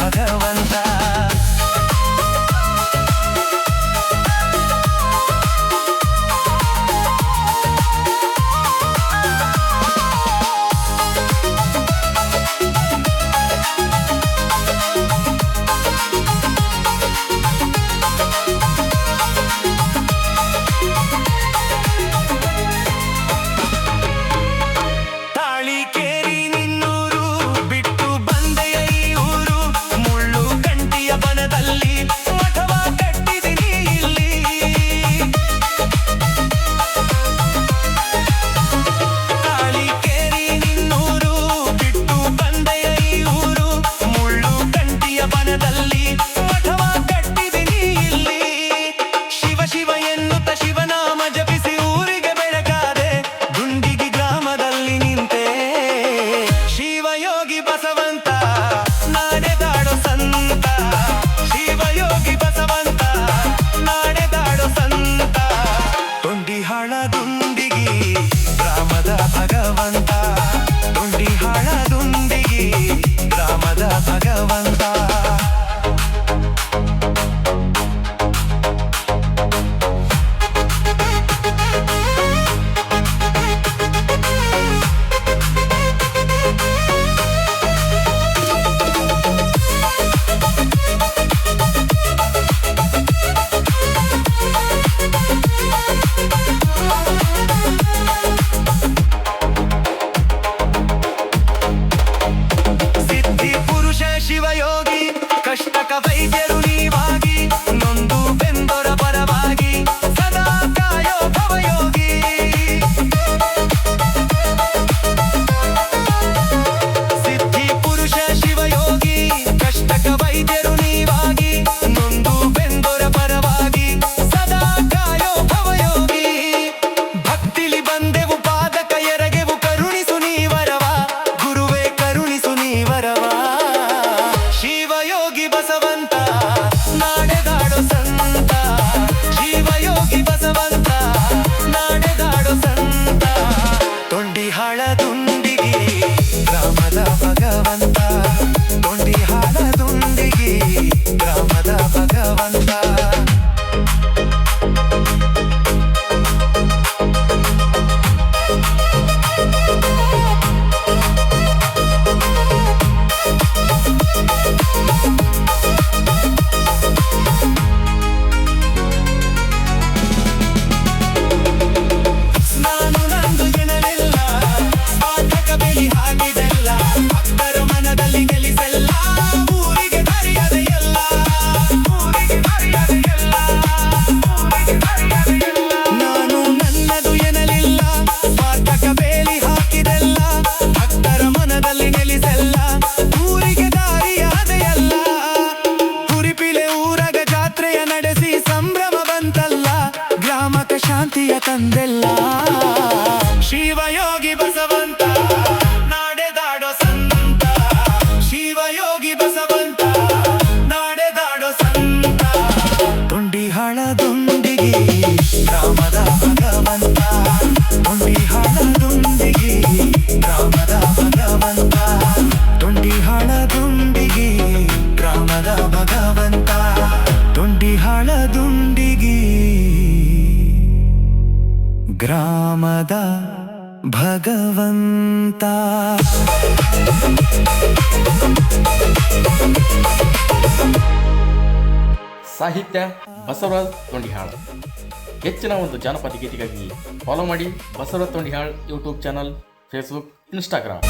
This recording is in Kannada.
ಭಗವಂತ. ವೈದ್ಯರು ನೀವಾಗಿ ನೊಂದು ಬೆಂದೊರ ಪರವಾಗಿ ಸದಾ ಕಾಯೋ ಭವಯೋಗಿ. ಸಿದ್ಧಿ ಪುರುಷ ಶಿವಯೋಗಿ ಕಷ್ಟಕ ವೈದ್ಯರು ನೀವಾಗಿ ನೊಂದು ಬೆಂದೊರ ಪರವಾಗಿ ಸದಾ ಕಾಯೋ ಭವಯೋಗಿ. ಭಕ್ತಿಲಿ ಬಂದೆವು ಪಾದಕ ಎರಗೆವು ಕರುಣಿಸು ನೀವರವ ಗುರುವೇ ಕರುಣಿಸು ನೀವರವ. ಶಿವಯೋಗಿ ಬಸವಂತ ನಾಡೆದಾಡೋ ಸಂತ, ಶಿವಯೋಗಿ ಬಸವಂತ ನಾಡೆದಾಡೋ ಸಂತ. ತೊಂಡಿಹಾಳ ದುಂಡಿಗಿ ಗ್ರಾಮದ ಭಗವಂತ, ತೊಂಡಿಹಾಳ ದುಂಡಿಗಿ ಗ್ರಾಮದ ಭಗವಂತ. ಶಾಂತಿಯ ತಂದೆಲ್ಲ ಶಿವಯೋಗಿ ಬಸವಂತ ನಾಡೆದಾಡೋ ಸಂತ, ಶಿವಯೋಗಿ ಬಸವಂತ ನಾಡೆದಾಡೋ ಸಂತ. ತೊಂಡಿಹಾಳ ದುಂಡಿಗಿ ಗ್ರಾಮದ ಭಗವಂತ, ತೊಂಡಿಹಾಳ ದುಂಡಿಗಿ ಗ್ರಾಮದ ಭಗವಂತ, ತೊಂಡಿಹಾಳ ದುಂಡಿಗಿ ಗ್ರಾಮದ ಭಗವಂತ, ತೊಂಡಿಹಾಳ ದುಂಡಿಗಿ ಗ್ರಾಮದ ಭಗವಂತ. ಸಾಹಿತ್ಯ ಬಸವರಾಜ್ ತೊಂಡಿಹಾಳ್. ಹೆಚ್ಚಿನ ಒಂದು ಜಾನಪದ ಗೀತೆಗಾಗಿ ಫಾಲೋ ಮಾಡಿ Basavaraj Tondihal YouTube channel, Facebook, Instagram.